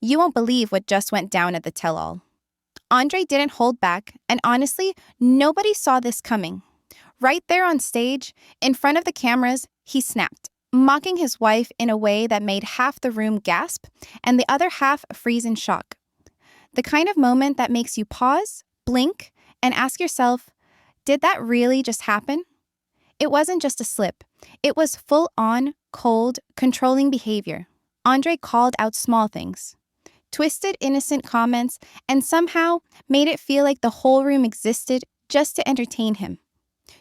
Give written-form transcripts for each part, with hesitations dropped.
You won't believe what just went down at the tell-all. Andrei didn't hold back, and honestly, nobody saw this coming. Right there on stage, in front of the cameras, he snapped, mocking his wife in a way that made half the room gasp and the other half freeze in shock. The kind of moment that makes you pause, blink, and ask yourself, did that really just happen? It wasn't just a slip. It was full-on, cold, controlling behavior. Andrei called out small things, twisted innocent comments, and somehow made it feel like the whole room existed just to entertain him.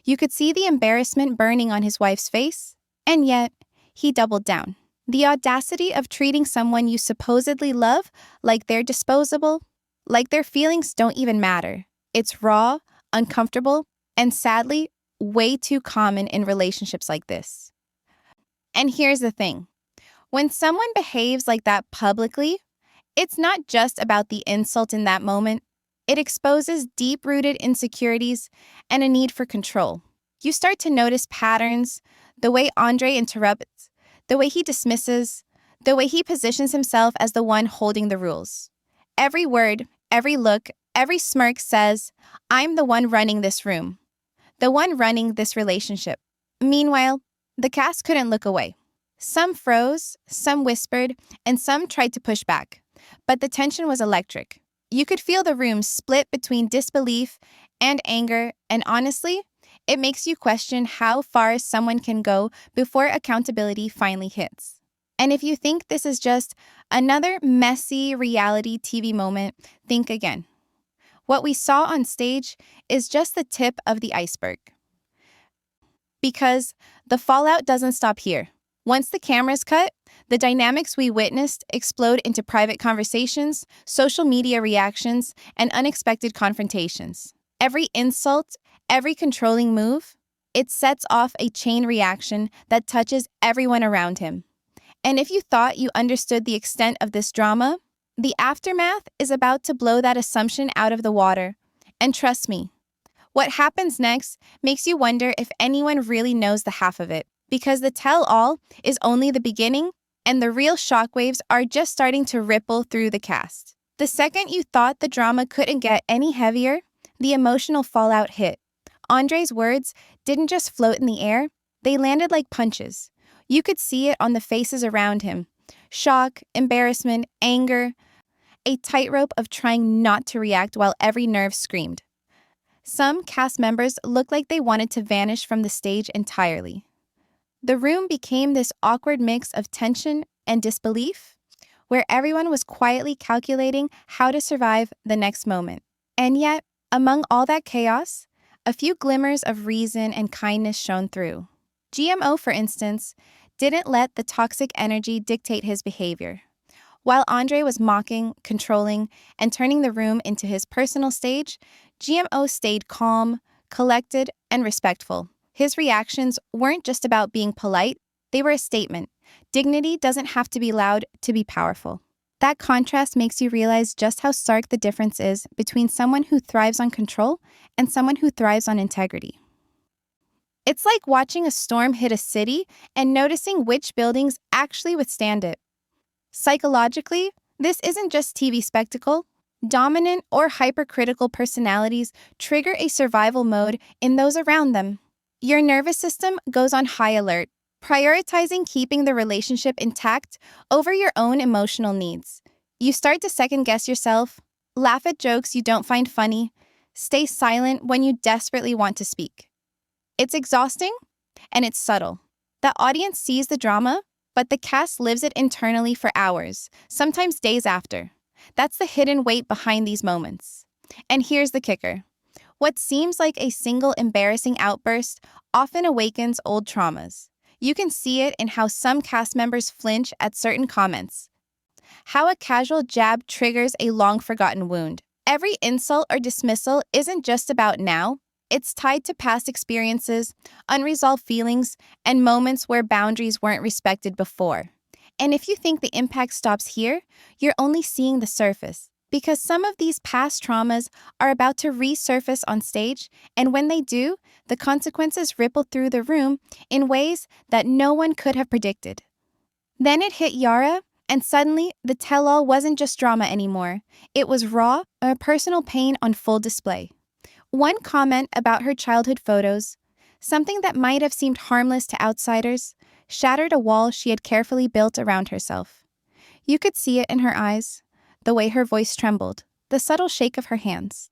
You could see the embarrassment burning on his wife's face, and yet, he doubled down. The audacity of treating someone you supposedly love like they're disposable, like their feelings don't even matter. It's raw, uncomfortable, and sadly, way too common in relationships like this. And here's the thing. When someone behaves like that publicly, it's not just about the insult in that moment. It exposes deep-rooted insecurities and a need for control. You start to notice patterns, the way Andrei interrupts, the way he dismisses, the way he positions himself as the one holding the rules. Every word, every look, every smirk says, I'm the one running this room, the one running this relationship. Meanwhile, the cast couldn't look away. Some froze, some whispered, and some tried to push back. But the tension was electric. You could feel the room split between disbelief and anger, and honestly, it makes you question how far someone can go before accountability finally hits. And if you think this is just another messy reality TV moment, think again. What we saw on stage is just the tip of the iceberg. Because the fallout doesn't stop here. Once the cameras cut, the dynamics we witnessed explode into private conversations, social media reactions, and unexpected confrontations. Every insult, every controlling move, it sets off a chain reaction that touches everyone around him. And if you thought you understood the extent of this drama, the aftermath is about to blow that assumption out of the water. And trust me, what happens next makes you wonder if anyone really knows the half of it. Because the tell-all is only the beginning, and the real shockwaves are just starting to ripple through the cast. The second you thought the drama couldn't get any heavier, the emotional fallout hit. Andrei's words didn't just float in the air, they landed like punches. You could see it on the faces around him. Shock, embarrassment, anger, a tightrope of trying not to react while every nerve screamed. Some cast members looked like they wanted to vanish from the stage entirely. The room became this awkward mix of tension and disbelief, where everyone was quietly calculating how to survive the next moment. And yet, among all that chaos, a few glimmers of reason and kindness shone through. GMO, for instance, didn't let the toxic energy dictate his behavior. While Andrei was mocking, controlling, and turning the room into his personal stage, GMO stayed calm, collected, and respectful. His reactions weren't just about being polite, they were a statement. Dignity doesn't have to be loud to be powerful. That contrast makes you realize just how stark the difference is between someone who thrives on control and someone who thrives on integrity. It's like watching a storm hit a city and noticing which buildings actually withstand it. Psychologically, this isn't just TV spectacle. Dominant or hypercritical personalities trigger a survival mode in those around them. Your nervous system goes on high alert, prioritizing keeping the relationship intact over your own emotional needs. You start to second-guess yourself, laugh at jokes you don't find funny, stay silent when you desperately want to speak. It's exhausting, and it's subtle. The audience sees the drama, but the cast lives it internally for hours, sometimes days after. That's the hidden weight behind these moments. And here's the kicker. What seems like a single embarrassing outburst often awakens old traumas. You can see it in how some cast members flinch at certain comments, how a casual jab triggers a long-forgotten wound. Every insult or dismissal isn't just about now. It's tied to past experiences, unresolved feelings, and moments where boundaries weren't respected before. And if you think the impact stops here, you're only seeing the surface. Because some of these past traumas are about to resurface on stage, and when they do, the consequences ripple through the room in ways that no one could have predicted. Then it hit Yara, And suddenly, the tell-all wasn't just drama anymore. It was raw, a personal pain on full display. One comment about her childhood photos, something that might have seemed harmless to outsiders, shattered a wall she had carefully built around herself. You could see it in her eyes, the way her voice trembled, the subtle shake of her hands.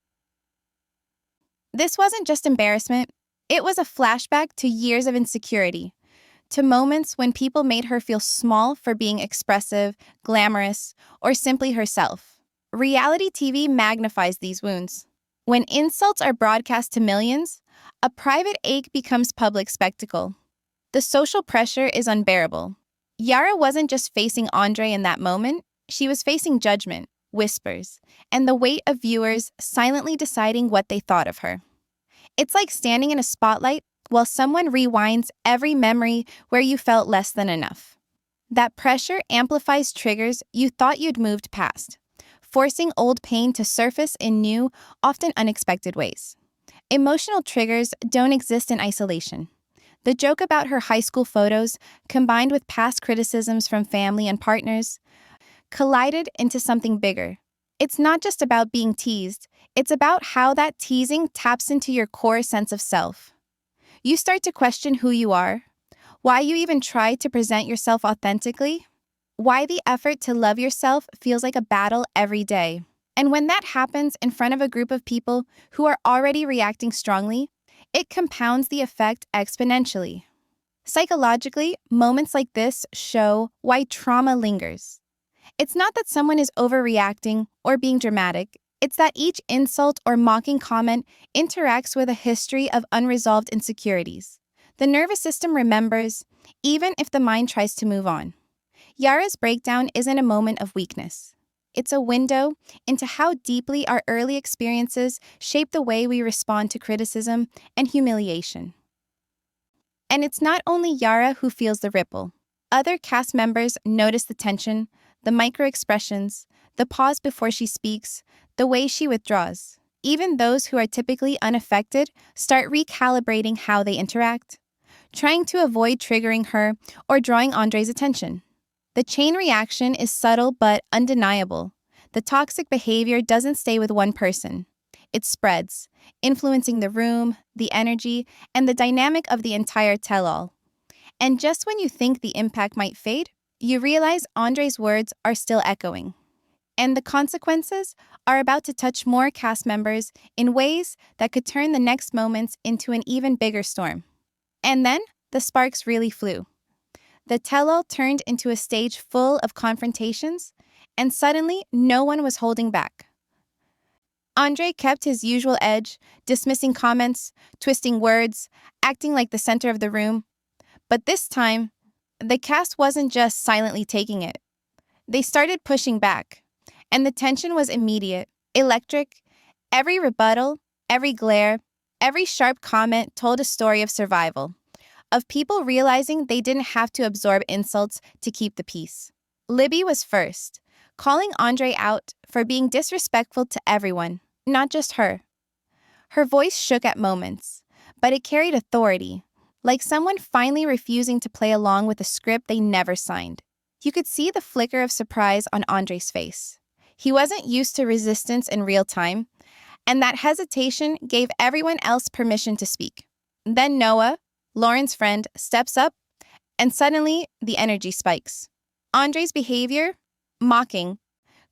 This wasn't just embarrassment, it was a flashback to years of insecurity, to moments when people made her feel small for being expressive, glamorous, or simply herself. Reality TV magnifies these wounds. When insults are broadcast to millions, a private ache becomes public spectacle. The social pressure is unbearable. Yara wasn't just facing Andrei in that moment, she was facing judgment, whispers, and the weight of viewers silently deciding what they thought of her. It's like standing in a spotlight while someone rewinds every memory where you felt less than enough. That pressure amplifies triggers you thought you'd moved past, forcing old pain to surface in new, often unexpected ways. Emotional triggers don't exist in isolation. The joke about her high school photos, combined with past criticisms from family and partners, collided into something bigger. It's not just about being teased, it's about how that teasing taps into your core sense of self. You start to question who you are, why you even try to present yourself authentically, why the effort to love yourself feels like a battle every day. And when that happens in front of a group of people who are already reacting strongly, it compounds the effect exponentially. Psychologically, moments like this show why trauma lingers. It's not that someone is overreacting or being dramatic, it's that each insult or mocking comment interacts with a history of unresolved insecurities. The nervous system remembers, even if the mind tries to move on. Yara's breakdown isn't a moment of weakness. It's a window into how deeply our early experiences shape the way we respond to criticism and humiliation. And it's not only Yara who feels the ripple. Other cast members notice the tension, the micro-expressions, the pause before she speaks, the way she withdraws. Even those who are typically unaffected start recalibrating how they interact, trying to avoid triggering her or drawing Andrei's attention. The chain reaction is subtle but undeniable. The toxic behavior doesn't stay with one person. It spreads, influencing the room, the energy, and the dynamic of the entire tell-all. And just when you think the impact might fade, you realize Andrei's words are still echoing. And the consequences are about to touch more cast members in ways that could turn the next moments into an even bigger storm. And then, the sparks really flew. The tell-all turned into a stage full of confrontations, and suddenly no one was holding back. Andrei kept his usual edge, dismissing comments, twisting words, acting like the center of the room. But this time, the cast wasn't just silently taking it. They started pushing back, and the tension was immediate, electric. Every rebuttal, every glare, every sharp comment told a story of survival, of people realizing they didn't have to absorb insults to keep the peace. Libby was first, calling Andrei out for being disrespectful to everyone, not just her. Her voice shook at moments, but it carried authority, like someone finally refusing to play along with a script they never signed. You could see the flicker of surprise on Andrei's face. He wasn't used to resistance in real time, and that hesitation gave everyone else permission to speak. Then Noah, Lauren's friend, steps up, and suddenly the energy spikes. Andrei's behavior, mocking,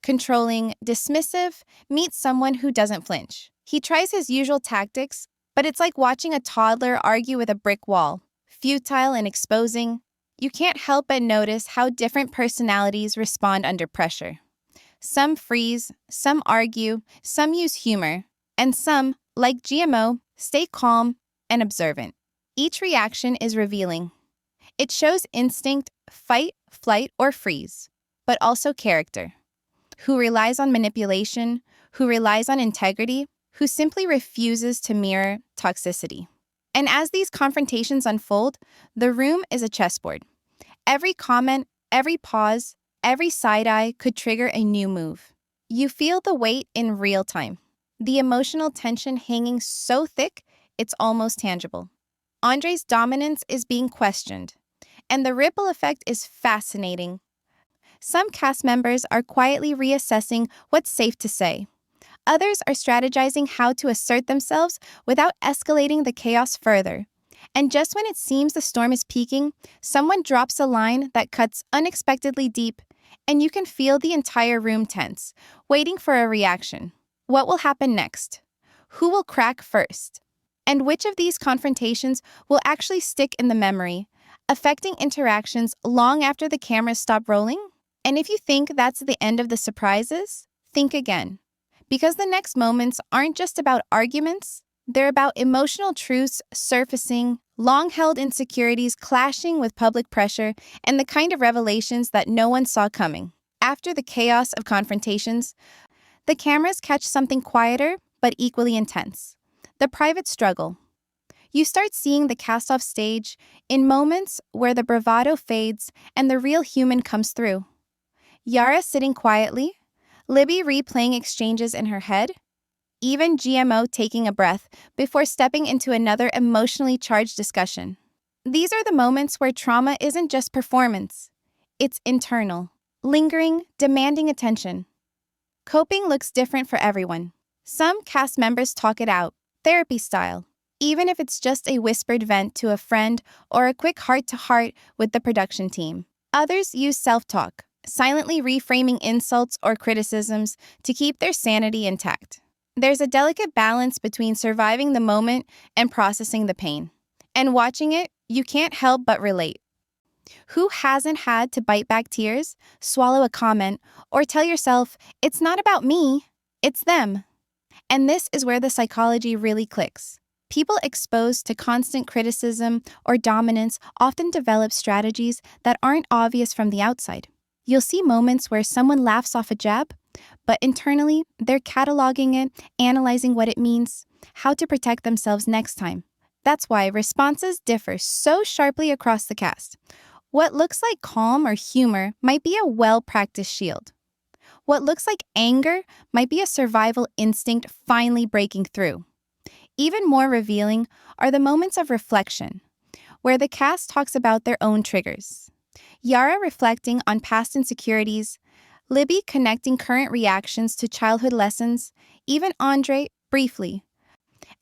controlling, dismissive, meets someone who doesn't flinch. He tries his usual tactics, but it's like watching a toddler argue with a brick wall, futile and exposing. You can't help but notice how different personalities respond under pressure. Some freeze, some argue, some use humor, and some, like GMO, stay calm and observant. Each reaction is revealing. It shows instinct, fight, flight, or freeze, but also character. Who relies on manipulation, who relies on integrity, who simply refuses to mirror toxicity. And as these confrontations unfold, the room is a chessboard. Every comment, every pause, every side-eye could trigger a new move. You feel the weight in real time. The emotional tension hanging so thick, it's almost tangible. Andrei's dominance is being questioned, and the ripple effect is fascinating. Some cast members are quietly reassessing what's safe to say. Others are strategizing how to assert themselves without escalating the chaos further. And just when it seems the storm is peaking, someone drops a line that cuts unexpectedly deep, and you can feel the entire room tense, waiting for a reaction. What will happen next? Who will crack first? And which of these confrontations will actually stick in the memory, affecting interactions long after the cameras stop rolling? And if you think that's the end of the surprises, think again. Because the next moments aren't just about arguments, they're about emotional truths surfacing, long-held insecurities clashing with public pressure, and the kind of revelations that no one saw coming. After the chaos of confrontations, the cameras catch something quieter but equally intense: the private struggle. You start seeing the cast off stage in moments where the bravado fades and the real human comes through. Yara sitting quietly, Libby replaying exchanges in her head, even GMO taking a breath before stepping into another emotionally charged discussion. These are the moments where trauma isn't just performance. It's internal, lingering, demanding attention. Coping looks different for everyone. Some cast members talk it out, therapy style, even if it's just a whispered vent to a friend or a quick heart-to-heart with the production team. Others use self-talk, silently reframing insults or criticisms to keep their sanity intact. There's a delicate balance between surviving the moment and processing the pain. And watching it, you can't help but relate. Who hasn't had to bite back tears, swallow a comment, or tell yourself, it's not about me, it's them? And this is where the psychology really clicks. People exposed to constant criticism or dominance often develop strategies that aren't obvious from the outside. You'll see moments where someone laughs off a jab, but internally, they're cataloging it, analyzing what it means, how to protect themselves next time. That's why responses differ so sharply across the cast. What looks like calm or humor might be a well-practiced shield. What looks like anger might be a survival instinct finally breaking through. Even more revealing are the moments of reflection, where the cast talks about their own triggers. Yara reflecting on past insecurities, Libby connecting current reactions to childhood lessons, even Andrei briefly,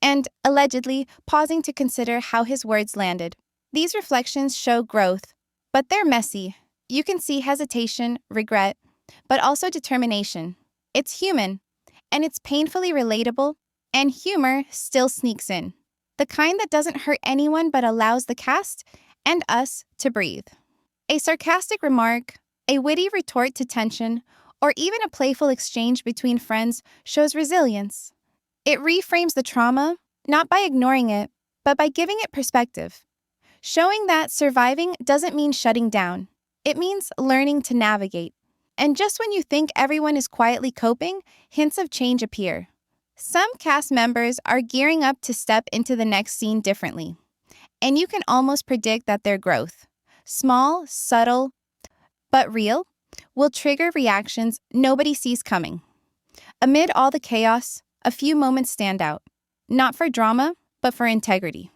and allegedly pausing to consider how his words landed. These reflections show growth, but they're messy. You can see hesitation, regret, but also determination. It's human, and it's painfully relatable, and humor still sneaks in. The kind that doesn't hurt anyone but allows the cast and us to breathe. A sarcastic remark, a witty retort to tension, or even a playful exchange between friends shows resilience. It reframes the trauma, not by ignoring it, but by giving it perspective. Showing that surviving doesn't mean shutting down. It means learning to navigate. And just when you think everyone is quietly coping, hints of change appear. Some cast members are gearing up to step into the next scene differently. And you can almost predict that their growth, small, subtle, but real, will trigger reactions nobody sees coming. Amid all the chaos, a few moments stand out. Not for drama, but for integrity.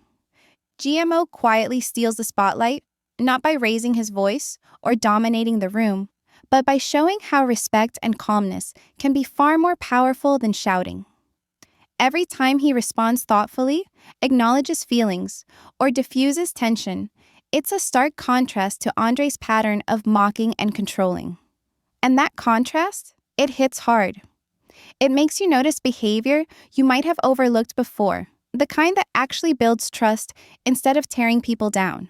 GMO quietly steals the spotlight, not by raising his voice or dominating the room, but by showing how respect and calmness can be far more powerful than shouting. Every time he responds thoughtfully, acknowledges feelings, or diffuses tension, it's a stark contrast to Andrei's pattern of mocking and controlling. And that contrast, it hits hard. It makes you notice behavior you might have overlooked before, the kind that actually builds trust instead of tearing people down.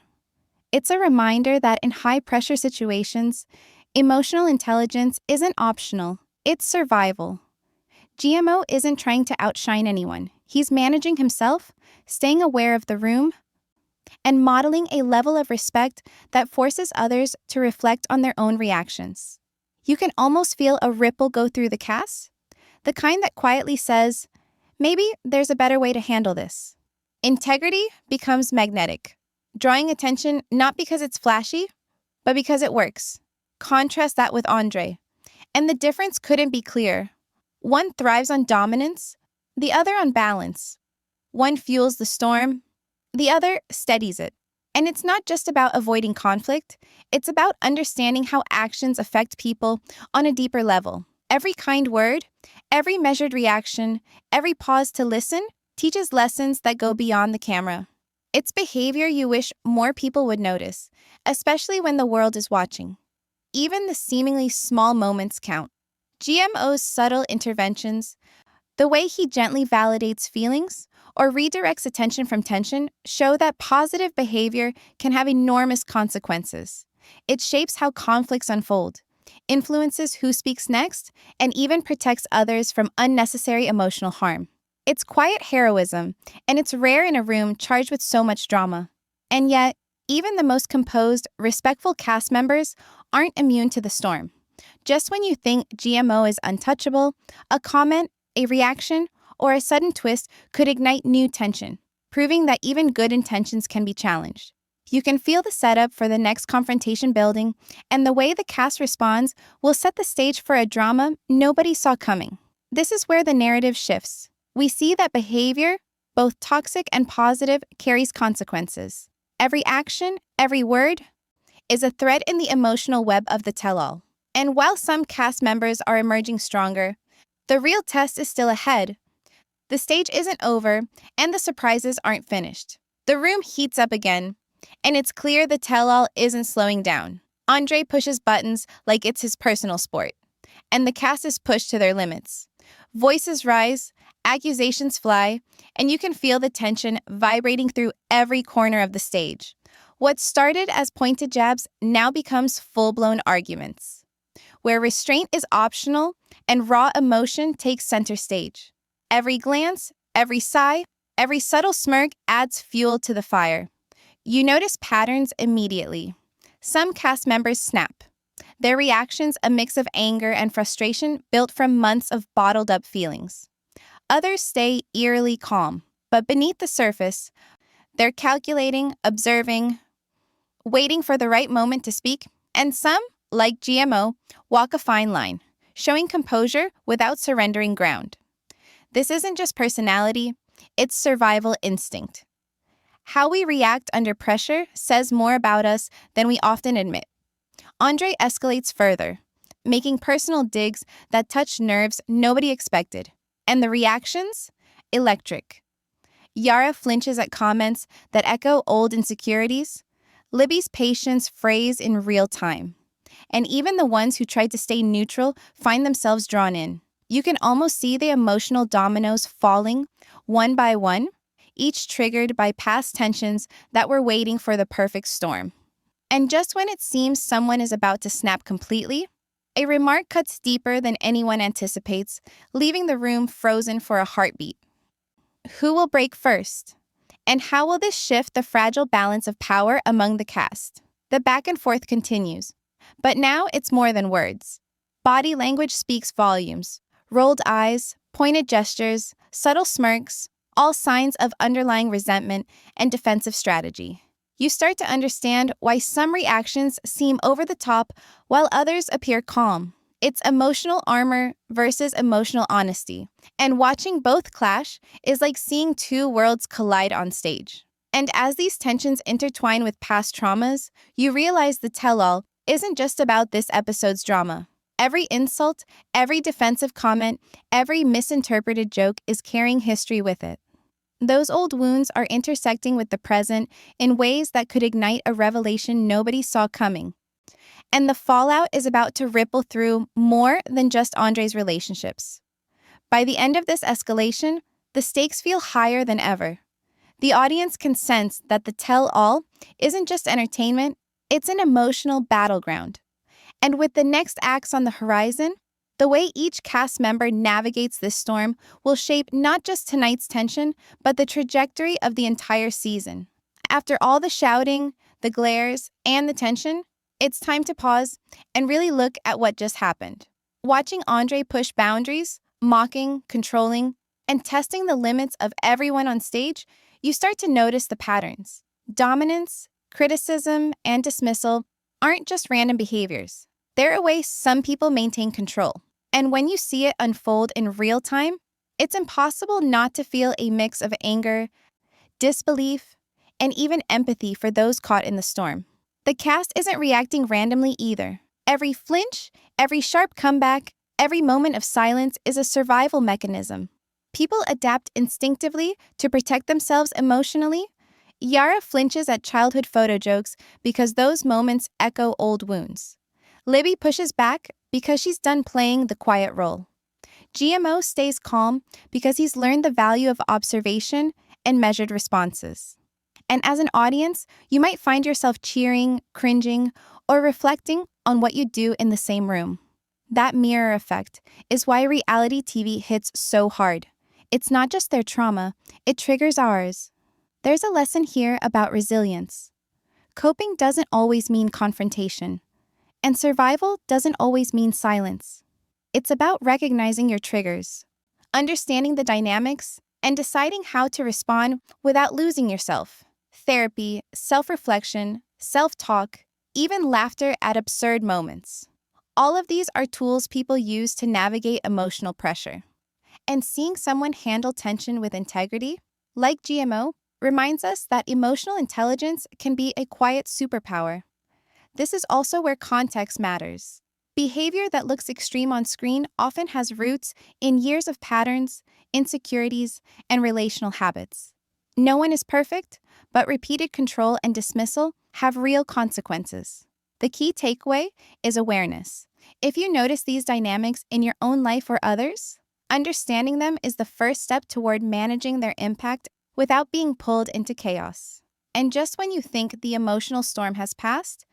It's a reminder that in high-pressure situations, emotional intelligence isn't optional, it's survival. GMO isn't trying to outshine anyone. He's managing himself, staying aware of the room, and modeling a level of respect that forces others to reflect on their own reactions. You can almost feel a ripple go through the cast, the kind that quietly says, maybe there's a better way to handle this. Integrity becomes magnetic, drawing attention not because it's flashy, but because it works. Contrast that with Andrei, and the difference couldn't be clearer. One thrives on dominance, the other on balance. One fuels the storm, the other steadies it. And it's not just about avoiding conflict, it's about understanding how actions affect people on a deeper level. Every kind word, every measured reaction, every pause to listen teaches lessons that go beyond the camera. It's behavior you wish more people would notice, especially when the world is watching. Even the seemingly small moments count. GMO's subtle interventions, the way he gently validates feelings or redirects attention from tension, show that positive behavior can have enormous consequences. It shapes how conflicts unfold, influences who speaks next, and even protects others from unnecessary emotional harm. It's quiet heroism, and it's rare in a room charged with so much drama. And yet, even the most composed, respectful cast members aren't immune to the storm. Just when you think GMO is untouchable, a comment, a reaction, or a sudden twist could ignite new tension, proving that even good intentions can be challenged. You can feel the setup for the next confrontation building, and the way the cast responds will set the stage for a drama nobody saw coming. This is where the narrative shifts. We see that behavior, both toxic and positive, carries consequences. Every action, every word, is a thread in the emotional web of the tell-all. And while some cast members are emerging stronger, the real test is still ahead. The stage isn't over, and the surprises aren't finished. The room heats up again, and it's clear the tell-all isn't slowing down. Andrei pushes buttons like it's his personal sport, and the cast is pushed to their limits. Voices rise, accusations fly, and you can feel the tension vibrating through every corner of the stage. What started as pointed jabs now becomes full-blown arguments, where restraint is optional and raw emotion takes center stage. Every glance, every sigh, every subtle smirk adds fuel to the fire. You notice patterns immediately. Some cast members snap, their reactions a mix of anger and frustration built from months of bottled-up feelings. Others stay eerily calm, but beneath the surface, they're calculating, observing, waiting for the right moment to speak, and some, like GMO, walk a fine line, showing composure without surrendering ground. This isn't just personality, it's survival instinct. How we react under pressure says more about us than we often admit. Andrei escalates further, making personal digs that touch nerves nobody expected. And the reactions? Electric. Yara flinches at comments that echo old insecurities. Libby's patience frays in real time. And even the ones who tried to stay neutral find themselves drawn in. You can almost see the emotional dominoes falling, one by one, each triggered by past tensions that were waiting for the perfect storm. And just when it seems someone is about to snap completely, a remark cuts deeper than anyone anticipates, leaving the room frozen for a heartbeat. Who will break first? And how will this shift the fragile balance of power among the cast? The back and forth continues, but now it's more than words. Body language speaks volumes. Rolled eyes, pointed gestures, subtle smirks, all signs of underlying resentment and defensive strategy. You start to understand why some reactions seem over the top while others appear calm. It's emotional armor versus emotional honesty. And watching both clash is like seeing two worlds collide on stage. And as these tensions intertwine with past traumas, you realize the tell-all isn't just about this episode's drama. Every insult, every defensive comment, every misinterpreted joke is carrying history with it. Those old wounds are intersecting with the present in ways that could ignite a revelation nobody saw coming. And the fallout is about to ripple through more than just Andrei's relationships. By the end of this escalation, the stakes feel higher than ever. The audience can sense that the tell-all isn't just entertainment, it's an emotional battleground. And with the next acts on the horizon, the way each cast member navigates this storm will shape not just tonight's tension, but the trajectory of the entire season. After all the shouting, the glares, and the tension, it's time to pause and really look at what just happened. Watching Andrei push boundaries, mocking, controlling, and testing the limits of everyone on stage, you start to notice the patterns. Dominance, criticism, and dismissal aren't just random behaviors. They're a way some people maintain control. And when you see it unfold in real time, it's impossible not to feel a mix of anger, disbelief, and even empathy for those caught in the storm. The cast isn't reacting randomly either. Every flinch, every sharp comeback, every moment of silence is a survival mechanism. People adapt instinctively to protect themselves emotionally. Yara flinches at childhood photo jokes because those moments echo old wounds. Libby pushes back because she's done playing the quiet role. GMO stays calm because he's learned the value of observation and measured responses. And as an audience, you might find yourself cheering, cringing, or reflecting on what you do in the same room. That mirror effect is why reality TV hits so hard. It's not just their trauma, it triggers ours. There's a lesson here about resilience. Coping doesn't always mean confrontation, and survival doesn't always mean silence. It's about recognizing your triggers, understanding the dynamics, and deciding how to respond without losing yourself. Therapy, self-reflection, self-talk, even laughter at absurd moments. All of these are tools people use to navigate emotional pressure. And seeing someone handle tension with integrity, like GMO, reminds us that emotional intelligence can be a quiet superpower. This is also where context matters. Behavior that looks extreme on screen often has roots in years of patterns, insecurities, and relational habits. No one is perfect, but repeated control and dismissal have real consequences. The key takeaway is awareness. If you notice these dynamics in your own life or others, understanding them is the first step toward managing their impact without being pulled into chaos. And just when you think the emotional storm has passed,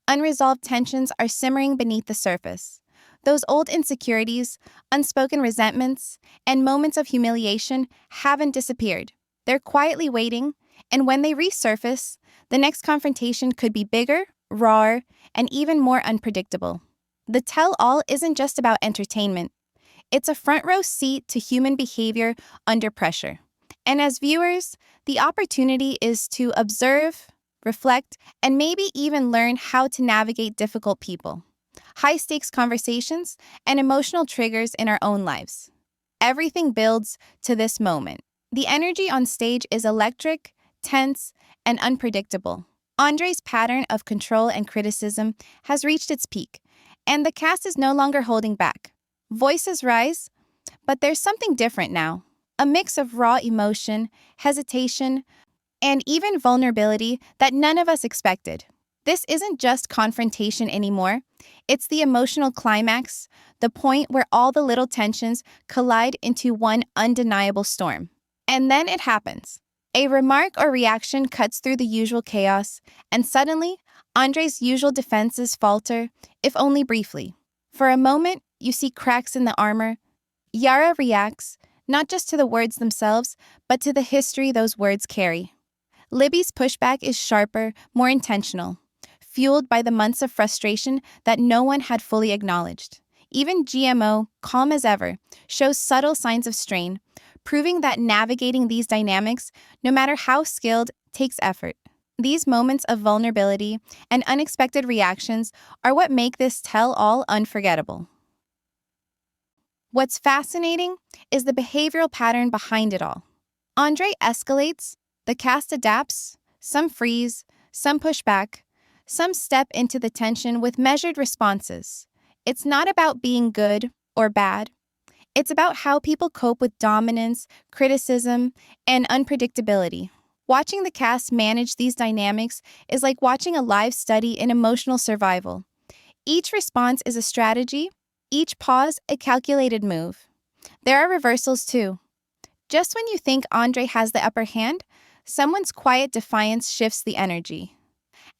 unresolved tensions are simmering beneath the surface. Those old insecurities, unspoken resentments, and moments of humiliation haven't disappeared. They're quietly waiting, and when they resurface, the next confrontation could be bigger, rawer, and even more unpredictable. The tell-all isn't just about entertainment. It's a front-row seat to human behavior under pressure. And as viewers, the opportunity is to observe, reflect, and maybe even learn how to navigate difficult people, high-stakes conversations, and emotional triggers in our own lives. Everything builds to this moment. The energy on stage is electric, tense, and unpredictable. Andrei's pattern of control and criticism has reached its peak, and the cast is no longer holding back. Voices rise, but there's something different now. A mix of raw emotion, hesitation, and even vulnerability that none of us expected. This isn't just confrontation anymore. It's the emotional climax, the point where all the little tensions collide into one undeniable storm. And then it happens. A remark or reaction cuts through the usual chaos, and suddenly, Andrei's usual defenses falter, if only briefly. For a moment, you see cracks in the armor. Yara reacts, not just to the words themselves, but to the history those words carry. Libby's pushback is sharper, more intentional, fueled by the months of frustration that no one had fully acknowledged. Even GMO, calm as ever, shows subtle signs of strain, proving that navigating these dynamics, no matter how skilled, takes effort. These moments of vulnerability and unexpected reactions are what make this tell-all unforgettable. What's fascinating is the behavioral pattern behind it all. Andrei escalates, the cast adapts, some freeze, some push back, some step into the tension with measured responses. It's not about being good or bad. It's about how people cope with dominance, criticism, and unpredictability. Watching the cast manage these dynamics is like watching a live study in emotional survival. Each response is a strategy, each pause a calculated move. There are reversals too. Just when you think Andrei has the upper hand, someone's quiet defiance shifts the energy.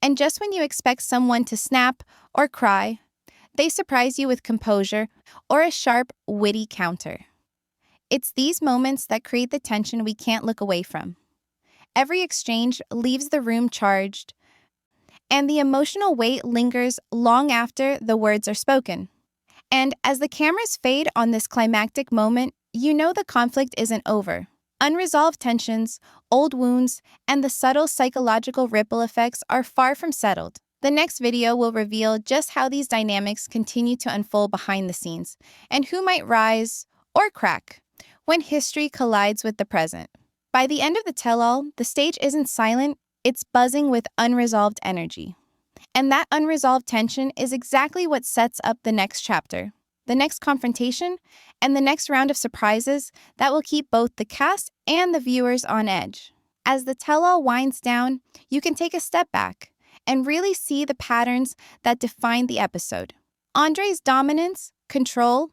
And just when you expect someone to snap or cry, they surprise you with composure or a sharp, witty counter. It's these moments that create the tension we can't look away from. Every exchange leaves the room charged, and the emotional weight lingers long after the words are spoken. And as the cameras fade on this climactic moment, you know the conflict isn't over. Unresolved tensions, old wounds, and the subtle psychological ripple effects are far from settled. The next video will reveal just how these dynamics continue to unfold behind the scenes, and who might rise or crack when history collides with the present. By the end of the tell-all, the stage isn't silent, It's buzzing with unresolved energy. And that unresolved tension is exactly what sets up the next chapter, the next confrontation, and the next round of surprises that will keep both the cast and the viewers on edge. As the tell-all winds down, you can take a step back and really see the patterns that define the episode. Andrei's dominance, control,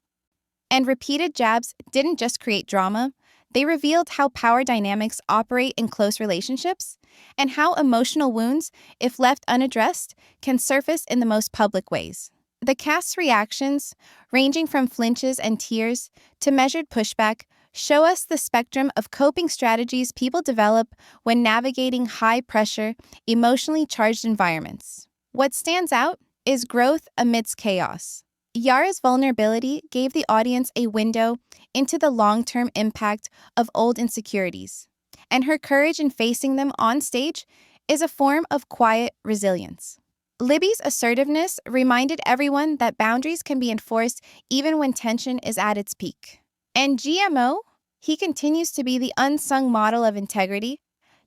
and repeated jabs didn't just create drama, they revealed how power dynamics operate in close relationships and how emotional wounds, if left unaddressed, can surface in the most public ways. The cast's reactions, ranging from flinches and tears to measured pushback, show us the spectrum of coping strategies people develop when navigating high-pressure, emotionally charged environments. What stands out is growth amidst chaos. Yara's vulnerability gave the audience a window into the long-term impact of old insecurities, and her courage in facing them on stage is a form of quiet resilience. Libby's assertiveness reminded everyone that boundaries can be enforced even when tension is at its peak. And GMO, he continues to be the unsung model of integrity,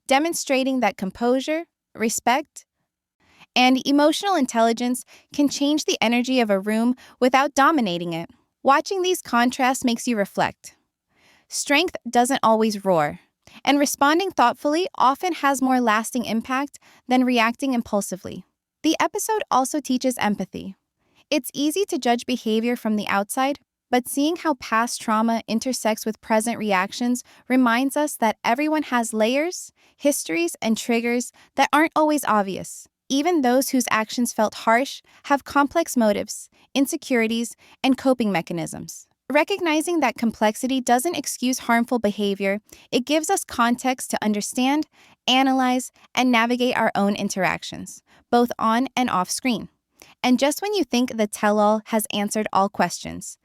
demonstrating that composure, respect, and emotional intelligence can change the energy of a room without dominating it. Watching these contrasts makes you reflect. Strength doesn't always roar, and responding thoughtfully often has more lasting impact than reacting impulsively. The episode also teaches empathy. It's easy to judge behavior from the outside, but seeing how past trauma intersects with present reactions reminds us that everyone has layers, histories, and triggers that aren't always obvious. Even those whose actions felt harsh have complex motives, insecurities, and coping mechanisms. Recognizing that complexity doesn't excuse harmful behavior, it gives us context to understand, analyze, and navigate our own interactions, both on and off screen. And just when you think the tell-all has answered all questions,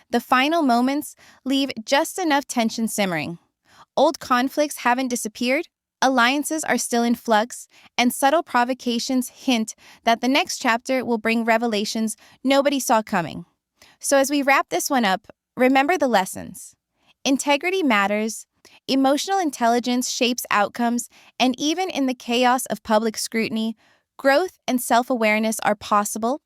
the final moments leave just enough tension simmering. Old conflicts haven't disappeared, alliances are still in flux, and subtle provocations hint that the next chapter will bring revelations nobody saw coming. So as we wrap this one up, remember the lessons. Integrity matters, emotional intelligence shapes outcomes, and even in the chaos of public scrutiny, growth and self-awareness are possible.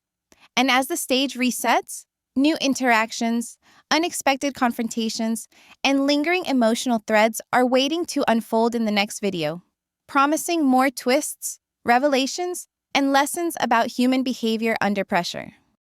And as the stage resets, new interactions, unexpected confrontations, and lingering emotional threads are waiting to unfold in the next video, promising more twists, revelations, and lessons about human behavior under pressure.